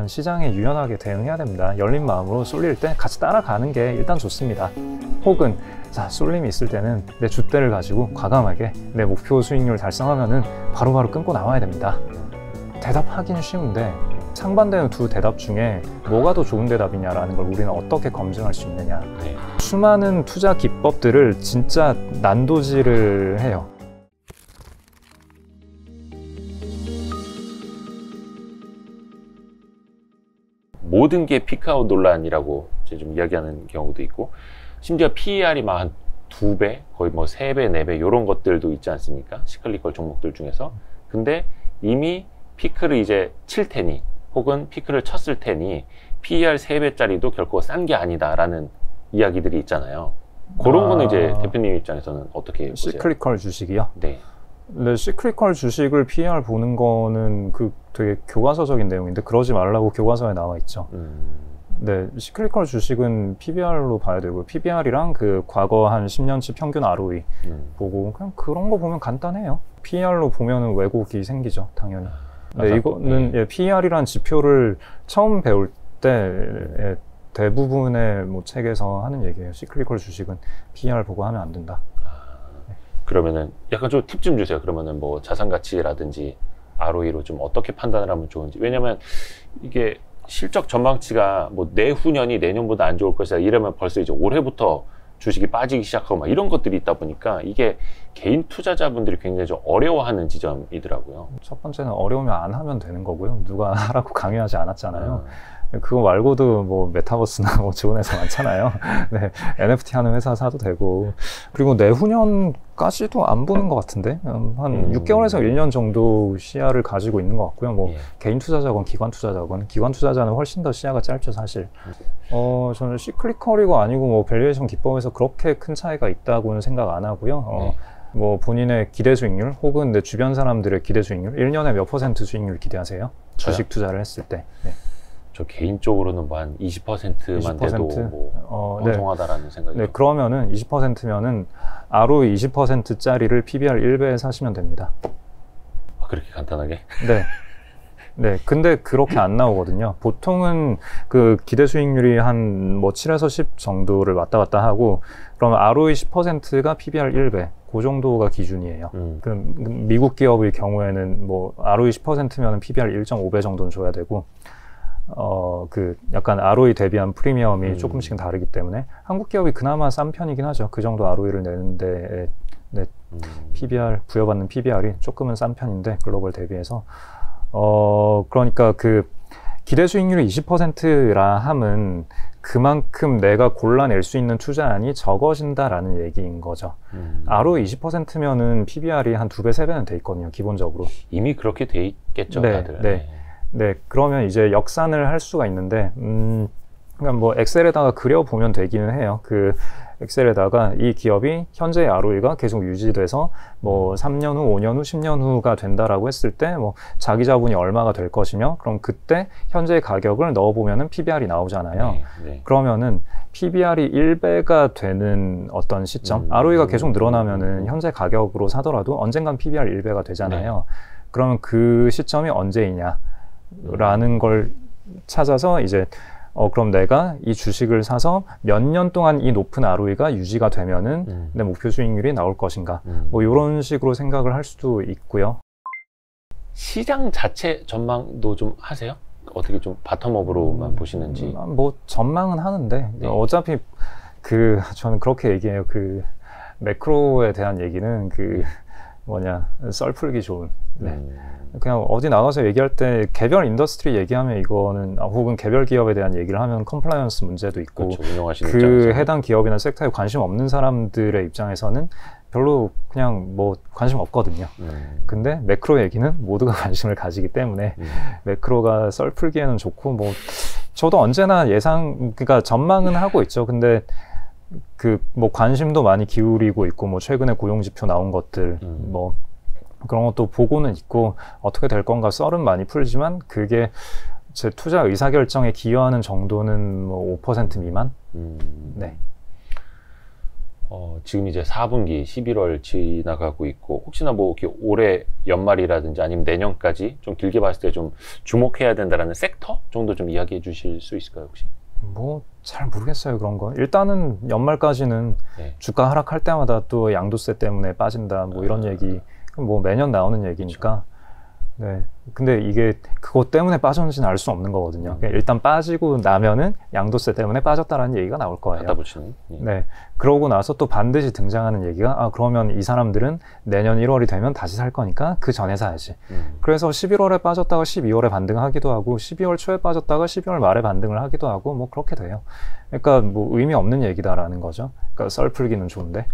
시장에 유연하게 대응해야 됩니다. 열린 마음으로 쏠릴 때 같이 따라가는 게 일단 좋습니다. 혹은 쏠림이 있을 때는 내 줏대를 가지고 과감하게 내 목표 수익률 달성하면은 바로바로 끊고 나와야 됩니다. 대답하기는 쉬운데 상반되는 두 대답 중에 뭐가 더 좋은 대답이냐라는 걸 우리는 어떻게 검증할 수 있느냐. 수많은 투자 기법들을 진짜 난도질을 해요. 모든 게 피크아웃 논란이라고 좀 이야기하는 경우도 있고, 심지어 PER이 막 한 2배, 거의 뭐 3배, 4배 이런 것들도 있지 않습니까? 시클리컬 종목들 중에서. 근데 이미 피크를 이제 칠 테니 혹은 피크를 쳤을 테니 PER 3배짜리도 결코 싼 게 아니다라는 이야기들이 있잖아요. 그런 거는 이제 대표님 입장에서는 어떻게 보세요? 시클리컬 주식이요? 네. 근데 시클리컬 주식을 PER 보는 거는 되게 교과서적인 내용인데 그러지 말라고 교과서에 나와 있죠. 네, 시클리컬 주식은 PBR로 봐야 되고, PBR이랑 그 과거 한 10년치 평균 ROE 보고 그냥 그런 거 보면 간단해요. PER로 보면은 왜곡이 생기죠, 당연히. 네, 이거는 PER이란 지표를 처음 배울 때 대부분의 뭐 책에서 하는 얘기예요. 시클리컬 주식은 PER 보고 하면 안 된다. 그러면은 약간 좀 팁 좀 주세요. 그러면은 뭐 자산 가치라든지 ROE로 좀 어떻게 판단을 하면 좋은지. 왜냐면 이게 실적 전망치가 뭐 내후년이 내년보다 안 좋을 것이다 이러면 벌써 이제 올해부터 주식이 빠지기 시작하고 막 이런 것들이 있다 보니까 이게 개인 투자자분들이 굉장히 좀 어려워하는 지점이더라고요. 첫 번째는 어려우면 안 하면 되는 거고요. 누가 하라고 강요하지 않았잖아요. 그거 말고도 뭐 메타버스나 뭐 좋은 회사 많잖아요. 네, NFT 하는 회사 사도 되고. 그리고 내후년까지도 안 보는 것 같은데 한 6개월에서 1년 정도 시야를 가지고 있는 것 같고요. 뭐 개인 투자자건 기관 투자자건, 기관 투자자는 훨씬 더 시야가 짧죠, 사실. 저는 시클리컬이고 아니고 뭐 밸류에이션 기법에서 그렇게 큰 차이가 있다고는 생각 안 하고요. 뭐 본인의 기대 수익률 혹은 내 주변 사람들의 기대 수익률, 1년에 몇 % 수익률 기대하세요? 주식 투자를 했을 때. 네. 저 개인적으로는 뭐 한 20%만 돼도 뭐 엉성하다라는 생각이. 네, 그러면은 20%면은 ROE 20%짜리를 PBR 1배에 사시면 됩니다. 그렇게 간단하게? 네. 네, 근데 그렇게 안 나오거든요. 보통은 그 기대 수익률이 한 뭐 7에서 10 정도를 왔다 갔다 하고, 그러면 ROE 10%가 PBR 1배. 그 정도가 기준이에요. 그 미국 기업의 경우에는 뭐 ROE 10%면은 PBR 1.5배 정도는 줘야 되고, 약간 ROE 대비한 프리미엄이 조금씩은 다르기 때문에 한국 기업이 그나마 싼 편이긴 하죠. 그 정도 ROE를 내는데 PBR, 부여받는 PBR이 조금은 싼 편인데 글로벌 대비해서 그러니까 그 기대 수익률이 20%라 함은 그만큼 내가 골라낼 수 있는 투자안이 적어진다라는 얘기인 거죠. ROE 20%면은 PBR이 한 2배, 3배는 돼 있거든요, 기본적으로. 이미 그렇게 돼 있겠죠, 네, 다들. 네, 그러면 이제 역산을 할 수가 있는데, 그냥 뭐 엑셀에다가 그려보면 되기는 해요. 그 엑셀에다가 이 기업이 현재의 ROE가 계속 유지돼서 뭐 3년 후, 5년 후, 10년 후가 된다라고 했을 때 뭐 자기 자본이 얼마가 될 것이며, 그럼 그때 현재의 가격을 넣어보면은 PBR이 나오잖아요. 그러면은 PBR이 1배가 되는 어떤 시점, ROE가 계속 늘어나면은 현재 가격으로 사더라도 언젠간 PBR 1배가 되잖아요. 그러면 그 시점이 언제이냐? 라는 걸 찾아서 이제 그럼 내가 이 주식을 사서 몇 년 동안 이 높은 ROE가 유지가 되면은 내 목표 수익률이 나올 것인가, 뭐 이런 식으로 생각을 할 수도 있고요. 시장 자체 전망도 좀 하세요? 어떻게 좀 바텀업으로만 보시는지? 뭐 전망은 하는데 어차피 저는 그렇게 얘기해요. 그 매크로에 대한 얘기는 썰 풀기 좋은. 그냥 어디 나가서 얘기할 때 개별 인더스트리 얘기하면 이거는, 혹은 개별 기업에 대한 얘기를 하면 컴플라이언스 문제도 있고, 그렇죠, 그 해당 기업이나 섹터에 관심 없는 사람들의 입장에서는 별로 그냥 뭐 관심 없거든요. 근데 매크로 얘기는 모두가 관심을 가지기 때문에 매크로가 썰 풀기에는 좋고, 뭐 저도 언제나 그러니까 전망은 하고 있죠. 근데 뭐 관심도 많이 기울이고 있고, 뭐 최근에 고용 지표 나온 것들, 뭐 그런 것도 보고는 있고, 어떻게 될 건가 썰은 많이 풀지만 그게 제 투자 의사결정에 기여하는 정도는 뭐 5% 미만? 네. 지금 이제 4분기 11월 지나가고 있고 혹시나 뭐 이렇게 올해 연말이라든지 아니면 내년까지 좀 길게 봤을 때 좀 주목해야 된다라는 섹터 정도 좀 이야기해 주실 수 있을까요 혹시? 뭐 잘 모르겠어요 그런 거. 일단은 연말까지는 네. 주가 하락할 때마다 또 양도세 때문에 빠진다 뭐 이런 얘기 뭐 매년 나오는 얘기니까. 네. 근데 이게 그것 때문에 빠졌는지는 알 수 없는 거거든요. 그냥 일단 빠지고 나면은 양도세 때문에 빠졌다라는 얘기가 나올 거예요. 갖다 붙이는. 네. 그러고 나서 또 반드시 등장하는 얘기가 그러면 이 사람들은 내년 1월이 되면 다시 살 거니까 그 전에 사야지. 그래서 11월에 빠졌다가 12월에 반등하기도 하고 12월 초에 빠졌다가 12월 말에 반등을 하기도 하고 뭐 그렇게 돼요. 그러니까 뭐 의미 없는 얘기다라는 거죠. 그러니까 썰 풀기는 좋은데.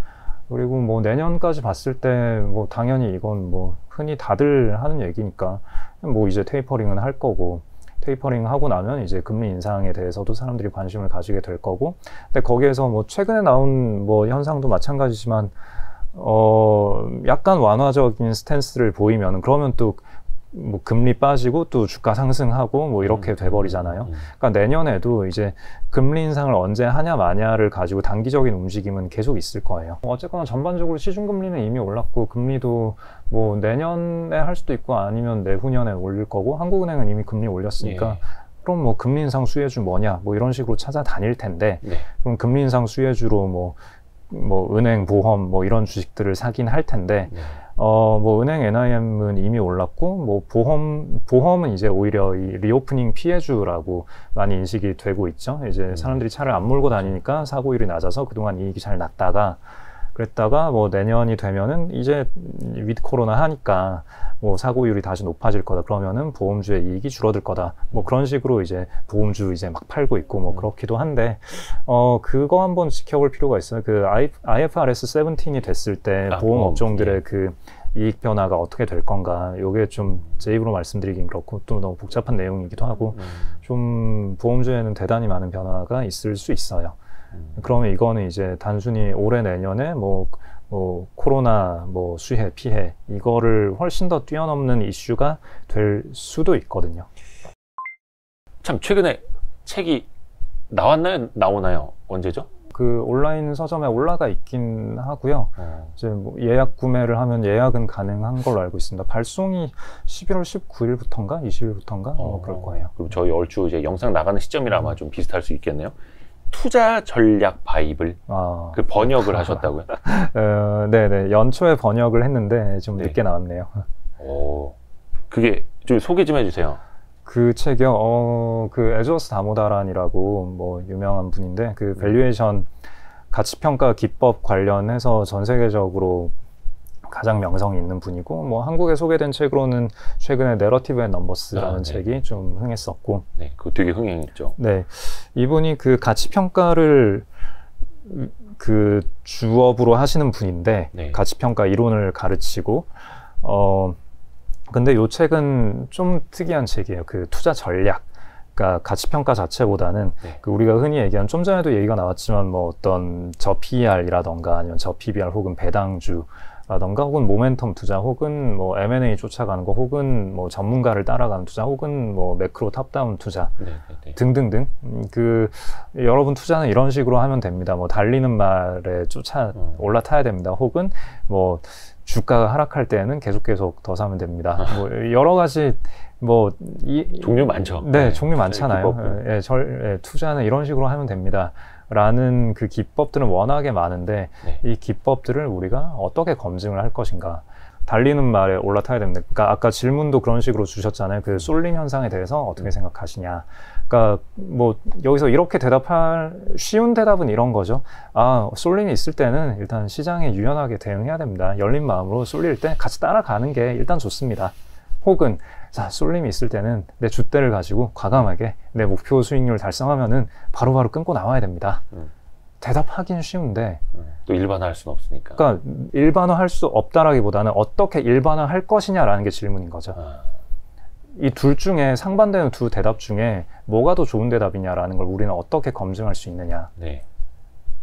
그리고 뭐 내년까지 봤을 때 뭐 당연히 이건 뭐 흔히 다들 하는 얘기니까 뭐 이제 테이퍼링은 할 거고 테이퍼링 하고 나면 이제 금리 인상에 대해서도 사람들이 관심을 가지게 될 거고 근데 거기에서 뭐 최근에 나온 뭐 현상도 마찬가지지만 약간 완화적인 스탠스를 보이면 그러면 또 뭐 금리 빠지고 또 주가 상승하고 뭐 이렇게 돼버리잖아요. 그러니까 내년에도 이제 금리 인상을 언제 하냐 마냐를 가지고 단기적인 움직임은 계속 있을 거예요. 어쨌거나 전반적으로 시중금리는 이미 올랐고 금리도 뭐 내년에 할 수도 있고 아니면 내후년에 올릴 거고 한국은행은 이미 금리 올렸으니까 그럼 뭐 금리 인상 수혜주 뭐냐 뭐 이런 식으로 찾아다닐 텐데 그럼 금리 인상 수혜주로 뭐 은행, 보험 뭐 이런 주식들을 사긴 할 텐데 뭐 은행 NIM은 이미 올랐고 뭐 보험은 이제 오히려 이 리오프닝 피해주라고 많이 인식이 되고 있죠. 이제 사람들이 차를 안 몰고 다니니까 사고율이 낮아서 그동안 이익이 잘 났다가 그랬다가 뭐 내년이 되면은 이제 위드 코로나 하니까 뭐 사고율이 다시 높아질 거다. 그러면은 보험주의 이익이 줄어들 거다. 뭐 그런 식으로 이제 보험주 이제 막 팔고 있고 뭐 그렇기도 한데 그거 한번 지켜볼 필요가 있어요. 그 IFRS 17이 됐을 때 보험 업종들의 그 이익 변화가 어떻게 될 건가. 요게 좀 제 입으로 말씀드리긴 그렇고 또 너무 복잡한 내용이기도 하고 좀 보험주에는 대단히 많은 변화가 있을 수 있어요. 그러면 이거는 이제 단순히 올해 내년에 뭐 코로나 뭐 수해 피해 이거를 훨씬 더 뛰어넘는 이슈가 될 수도 있거든요. 참 최근에 책이 나오나요? 언제죠? 그 온라인 서점에 올라가 있긴 하고요. 이제 뭐 예약 구매를 하면 예약은 가능한 걸로 알고 있습니다. 발송이 11월 19일부터인가 20일부터인가 그럴 거예요. 그럼 저희 얼추 이제 영상 나가는 시점이라 아마 좀 비슷할 수 있겠네요. 투자 전략 바이블 그 번역을 하셨다고요? 네네 연초에 번역을 했는데 좀 늦게 나왔네요. 그게 좀 소개 좀 해주세요. 그 책이요. 그 에즈워스 다모다란이라고 뭐 유명한 분인데 그 밸류에이션 가치평가 기법 관련해서 전 세계적으로 가장 명성이 있는 분이고 뭐 한국에 소개된 책으로는 최근에 내러티브 앤 넘버스라는 책이 좀 흥했었고 네, 그거 되게 흥행했죠. 네, 이분이 그 가치평가를 그 주업으로 하시는 분인데 가치평가 이론을 가르치고 근데 요 책은 좀 특이한 책이에요. 그 투자 전략 그러니까 가치평가 자체보다는 그 우리가 흔히 얘기한 좀 전에도 얘기가 나왔지만 뭐 어떤 저 PER이라던가 아니면 저 PBR 혹은 배당주 라던가 혹은 모멘텀 투자 혹은 뭐 M&A 쫓아가는 거 혹은 뭐 전문가를 따라가는 투자 혹은 뭐 매크로 탑다운 투자 등등등 그 여러분 투자는 이런 식으로 하면 됩니다. 뭐 달리는 말에 쫓아 올라타야 됩니다. 혹은 뭐 주가가 하락할 때는 계속 더 사면 됩니다. 뭐 여러 가지 뭐 종류 많죠. 네, 종류 많잖아요. 투자는 이런 식으로 하면 됩니다. 라는 그 기법들은 워낙에 많은데 이 기법들을 우리가 어떻게 검증을 할 것인가. 달리는 말에 올라타야 됩니다. 그러니까 아까 질문도 그런 식으로 주셨잖아요. 그 쏠림 현상에 대해서 어떻게 생각하시냐. 그러니까 뭐 여기서 이렇게 대답할 쉬운 대답은 이런 거죠. 쏠림이 있을 때는 일단 시장에 유연하게 대응해야 됩니다. 열린 마음으로 쏠릴 때 같이 따라가는 게 일단 좋습니다. 혹은 자, 쏠림이 있을 때는 내 줏대를 가지고 과감하게 내 목표 수익률 달성하면은 바로바로 끊고 나와야 됩니다. 대답하기는 쉬운데 또 일반화할 수는 없으니까. 그러니까 일반화할 수 없다라기보다는 어떻게 일반화할 것이냐라는 게 질문인 거죠. 이 둘 중에 상반되는 두 대답 중에 뭐가 더 좋은 대답이냐라는 걸 우리는 어떻게 검증할 수 있느냐.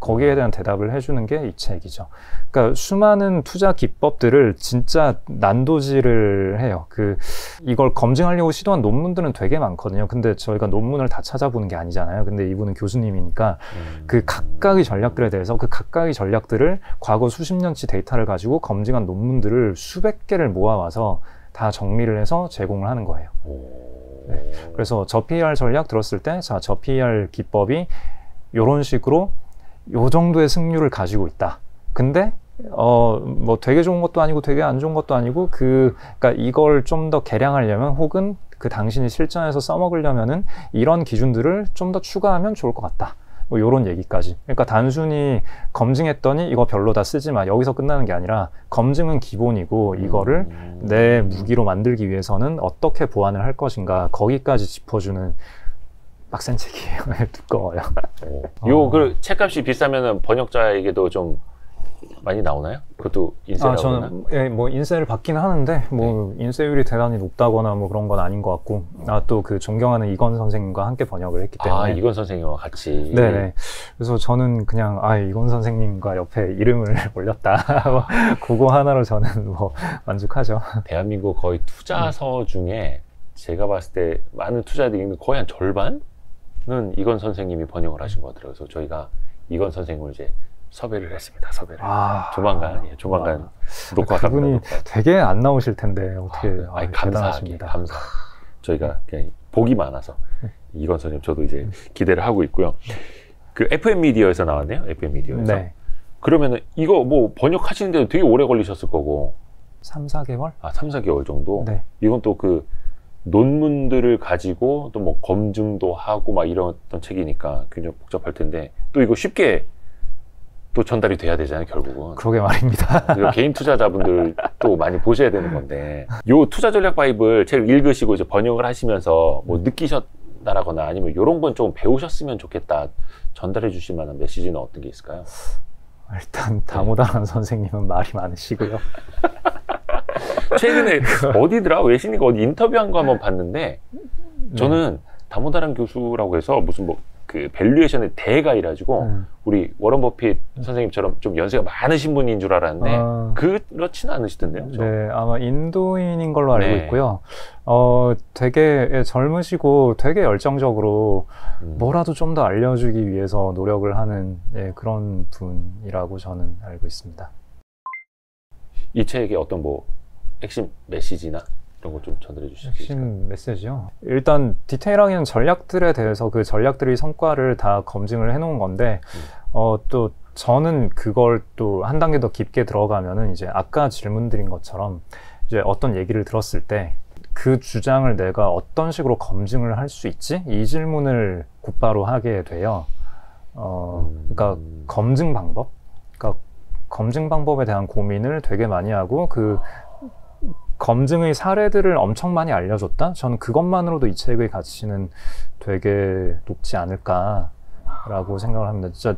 거기에 대한 대답을 해주는 게 이 책이죠. 그러니까 수많은 투자 기법들을 진짜 난도질을 해요. 이걸 검증하려고 시도한 논문들은 되게 많거든요. 근데 저희가 논문을 다 찾아보는 게 아니잖아요. 근데 이분은 교수님이니까 그 각각의 전략들에 대해서 그 각각의 전략들을 과거 수십 년치 데이터를 가지고 검증한 논문들을 수백 개를 모아와서 다 정리를 해서 제공을 하는 거예요. 네. 그래서 저 PER 전략 들었을 때, 자, 저 PER 기법이 이런 식으로 요 정도의 승률을 가지고 있다. 근데 뭐 되게 좋은 것도 아니고 되게 안 좋은 것도 아니고 그러니까 이걸 좀 더 개량하려면 혹은 그 당신이 실전에서 써먹으려면은 이런 기준들을 좀 더 추가하면 좋을 것 같다. 뭐 요런 얘기까지. 그러니까 단순히 검증했더니 이거 별로다 쓰지 마. 여기서 끝나는 게 아니라 검증은 기본이고 이거를 내 무기로 만들기 위해서는 어떻게 보완을 할 것인가. 거기까지 짚어주는 빡센 책이에요. 두꺼워요. 그 책값이 비싸면은 번역자에게도 좀 많이 나오나요? 그것도 인세라고 저는 예, 뭐 인세를 받긴 하는데 뭐 인세율이 대단히 높다거나 뭐 그런 건 아닌 것 같고 또 그 존경하는 이건 선생님과 함께 번역을 했기 때문에 이건 선생님과 같이 네네. 그래서 저는 그냥 이건 선생님과 옆에 이름을 올렸다. 그거 하나로 저는 뭐 만족하죠. 대한민국 거의 투자서 중에 제가 봤을 때 많은 투자들이 거의 한 절반은 이건 선생님이 번역을 하신 것 같더라고요. 그래서 저희가 이건 선생님을 이제 섭외를 했습니다. 조만간 녹화합니다. 그분이 되게 안 나오실 텐데 어떻게 감사합니다. 저희가 그냥 복이 많아서 이건 선생님 저도 이제 기대를 하고 있고요. 그 FM 미디어에서 나왔네요. FM 미디어에서. 네. 그러면은 이거 뭐 번역하시는데도 되게 오래 걸리셨을 거고. 3, 4개월? 3, 4개월 정도. 네. 이건 또 그 논문들을 가지고 또 뭐 검증도 하고 막 이런 책이니까 굉장히 복잡할 텐데 또 이거 쉽게 또 전달이 돼야 되잖아요, 결국은. 그러게 말입니다. 개인 투자자분들 또 많이 보셔야 되는 건데, 요 투자 전략 바이블 책 읽으시고 이제 번역을 하시면서 뭐 느끼셨다라거나 아니면 요런 건 좀 배우셨으면 좋겠다 전달해 주실 만한 메시지는 어떤 게 있을까요? 일단 다모다란 선생님은 말이 많으시고요. 최근에 어디더라? 외신이가 어디 인터뷰한 거 한번 봤는데 저는 다모다란 교수라고 해서 무슨 뭐 그 밸류에이션의 대가 이라지고 우리 워런 버핏 선생님처럼 좀 연세가 많으신 분인 줄 알았는데 그렇지는 않으시던데요? 네, 아마 인도인인 걸로 알고 있고요. 되게 젊으시고 되게 열정적으로 뭐라도 좀 더 알려주기 위해서 노력을 하는 그런 분이라고 저는 알고 있습니다. 이 책의 어떤 뭐 핵심 메시지나 이런 거 좀 전달해 주실 수 있을까요? 핵심 메시지요? 일단 디테일하게는 전략들에 대해서 그 전략들의 성과를 다 검증을 해놓은 건데 또 저는 그걸 또 한 단계 더 깊게 들어가면은 이제 아까 질문드린 것처럼 이제 어떤 얘기를 들었을 때 그 주장을 내가 어떤 식으로 검증을 할 수 있지? 이 질문을 곧바로 하게 돼요. 그러니까 검증 방법? 그러니까 검증 방법에 대한 고민을 되게 많이 하고 그 검증의 사례들을 엄청 많이 알려줬다? 저는 그것만으로도 이 책의 가치는 되게 높지 않을까라고 생각을 합니다. 진짜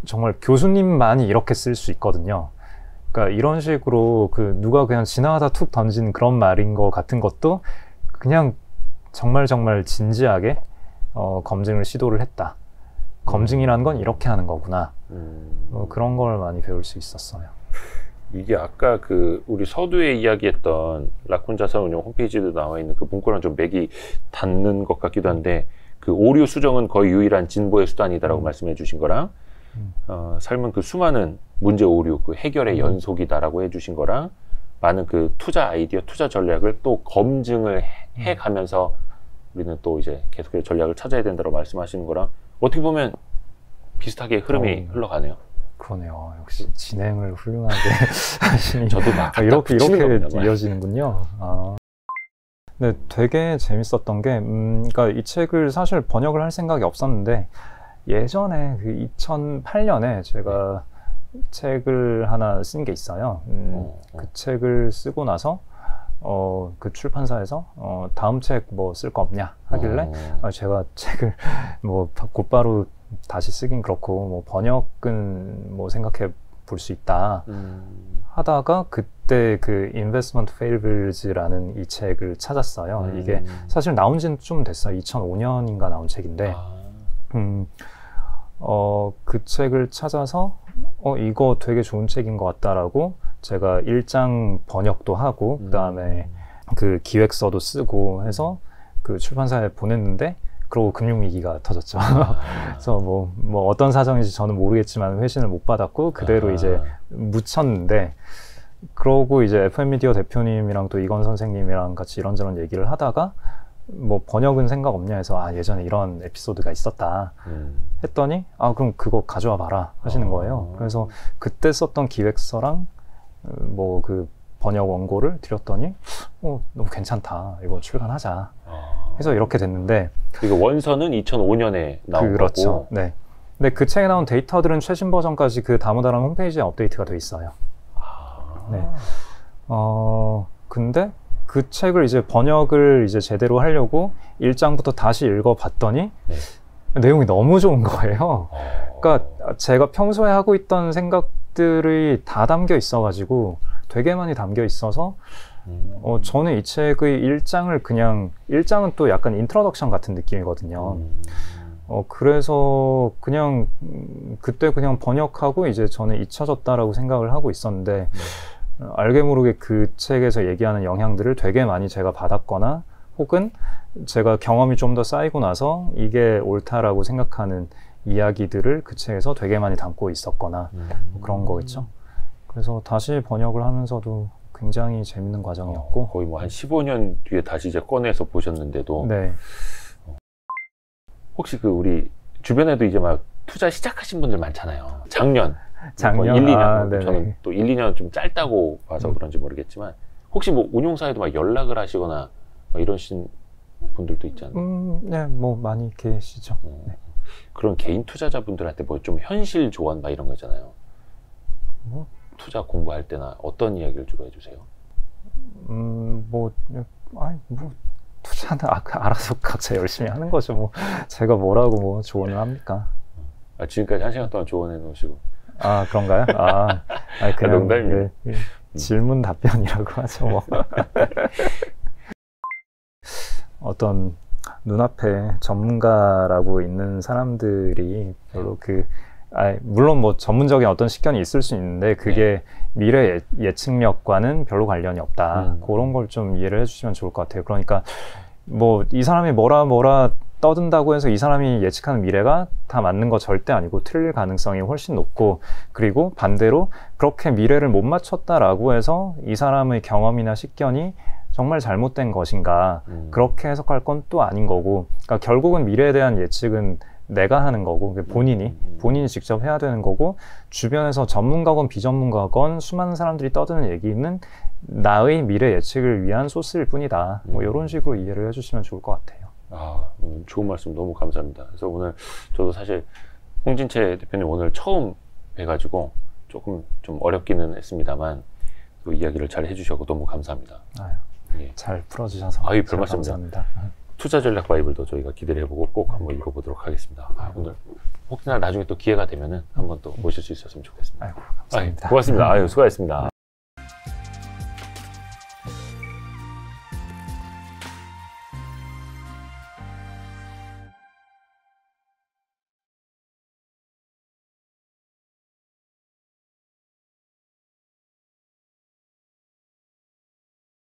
정말 교수님만이 이렇게 쓸 수 있거든요. 그러니까 이런 식으로 누가 그냥 지나가다 툭 던진 그런 말인 것 같은 것도 그냥 정말 진지하게 검증을 시도를 했다. 검증이라는 건 이렇게 하는 거구나. 그런 걸 많이 배울 수 있었어요. 이게 아까 우리 서두에 이야기했던 라쿤 자산운용 홈페이지도 나와 있는 그 문구랑 좀 맥이 닿는 것 같기도 한데 그 오류 수정은 거의 유일한 진보의 수단이다라고 말씀해 주신 거랑 삶은 그 수많은 문제 오류 그 해결의 연속이다라고 해주신 거랑 많은 그 투자 아이디어, 투자 전략을 또 검증을 해가면서 우리는 또 이제 계속해서 전략을 찾아야 된다고 말씀하시는 거랑 어떻게 보면 비슷하게 흐름이 흘러가네요. 그러네요. 역시 진행을 훌륭하게 하시니 저도 막 이렇게 이어지는군요. 네, 되게 재밌었던 게 그러니까 이 책을 사실 번역을 할 생각이 없었는데 예전에 2008년에 제가 책을 하나 쓴 게 있어요. 그 책을 쓰고 나서 그 출판사에서 다음 책 뭐 쓸 거 없냐 하길래 제가 책을 뭐 곧바로 다시 쓰긴 그렇고 뭐 번역은 뭐 생각해 볼 수 있다 하다가 그때 그 Investment Fables라는 이 책을 찾았어요. 이게 사실 나온 지는 좀 됐어요. 2005년인가 나온 책인데 그 책을 찾아서 이거 되게 좋은 책인 것 같다라고 제가 일장 번역도 하고 그다음에 그 기획서도 쓰고 해서 그 출판사에 보냈는데 그러고 금융위기가 터졌죠. 그래서 뭐 어떤 사정인지 저는 모르겠지만 회신을 못 받았고 그대로 이제 묻혔는데 그러고 이제 FM 미디어 대표님이랑 또 이건 선생님이랑 같이 이런저런 얘기를 하다가 뭐 번역은 생각 없냐 해서 예전에 이런 에피소드가 있었다 했더니 그럼 그거 가져와 봐라 하시는 거예요. 그래서 그때 썼던 기획서랑 뭐 그 번역 원고를 드렸더니 너무 괜찮다, 이거 출간하자 해서 이렇게 됐는데, 그리고 원서는 2005년에 나온 그렇죠. 거고. 네. 근데 그 책에 나온 데이터들은 최신 버전까지 그 다무다란 홈페이지에 업데이트가 돼 있어요. 네. 근데 그 책을 이제 번역을 이제 제대로 하려고 1장부터 다시 읽어봤더니 내용이 너무 좋은 거예요. 그러니까 제가 평소에 하고 있던 생각들이 다 담겨 있어가지고 되게 많이 담겨 있어서 저는 이 책의 1장은 또 약간 인트로덕션 같은 느낌이거든요. 그래서 그냥 그때 그냥 번역하고 이제 저는 잊혀졌다라고 생각을 하고 있었는데 알게 모르게 그 책에서 얘기하는 영향들을 되게 많이 제가 받았거나 혹은 제가 경험이 좀 더 쌓이고 나서 이게 옳다라고 생각하는 이야기들을 그 책에서 되게 많이 담고 있었거나 뭐 그런 거겠죠. 그래서 다시 번역을 하면서도 굉장히 재밌는 과정이었고 거의 뭐 한 15년 뒤에 다시 이제 꺼내서 보셨는데도 네. 혹시 그 우리 주변에도 이제 막 투자 시작하신 분들 많잖아요. 작년 뭐 1, 2년 저는 또 1, 2년 좀 짧다고 봐서 그런지 모르겠지만 혹시 뭐 운용사에도 막 연락을 하시거나 막 이러신 분들도 있잖아요. 네, 뭐 많이 계시죠. 네. 그런 개인 투자자분들한테 뭐 좀 현실 조언 막 이런 거 있잖아요. 뭐? 투자 공부할 때나 어떤 이야기를 주로 해주세요? 투자는 알아서 각자 열심히 하는 거죠. 뭐 제가 뭐라고 뭐 조언을 합니까? 지금까지 1시간 동안 조언해 놓으시고. 그런가요? 그냥 농담입니다. 질문 답변이라고 하죠. 뭐. 어떤 눈앞에 전문가라고 있는 사람들이 별로 물론 뭐 전문적인 어떤 식견이 있을 수 있는데 그게 미래 예측력과는 별로 관련이 없다. 그런 걸 좀 이해를 해주시면 좋을 것 같아요. 그러니까 뭐 이 사람이 뭐라 떠든다고 해서 이 사람이 예측하는 미래가 다 맞는 거 절대 아니고 틀릴 가능성이 훨씬 높고, 그리고 반대로 그렇게 미래를 못 맞췄다라고 해서 이 사람의 경험이나 식견이 정말 잘못된 것인가, 그렇게 해석할 건 또 아닌 거고, 그러니까 결국은 미래에 대한 예측은 내가 하는 거고 본인이 직접 해야 되는 거고, 주변에서 전문가건 비전문가건 수많은 사람들이 떠드는 얘기는 나의 미래 예측을 위한 소스일 뿐이다. 뭐 이런 식으로 이해를 해주시면 좋을 것 같아요. 오늘 좋은 말씀 너무 감사합니다. 그래서 오늘 저도 사실 홍진채 대표님 오늘 처음 뵈가지고 조금 좀 어렵기는 했습니다만 또 이야기를 잘 해주셔서 너무 감사합니다. 잘 풀어주셔서 별 말씀입니다. 감사합니다. 투자 전략 바이블도 저희가 기대를 해보고 꼭 한번 읽어보도록 하겠습니다. 오늘 혹시나 나중에 또 기회가 되면은 한번 또 모실 수 있었으면 좋겠습니다. 감사합니다. 고맙습니다. 수고하셨습니다.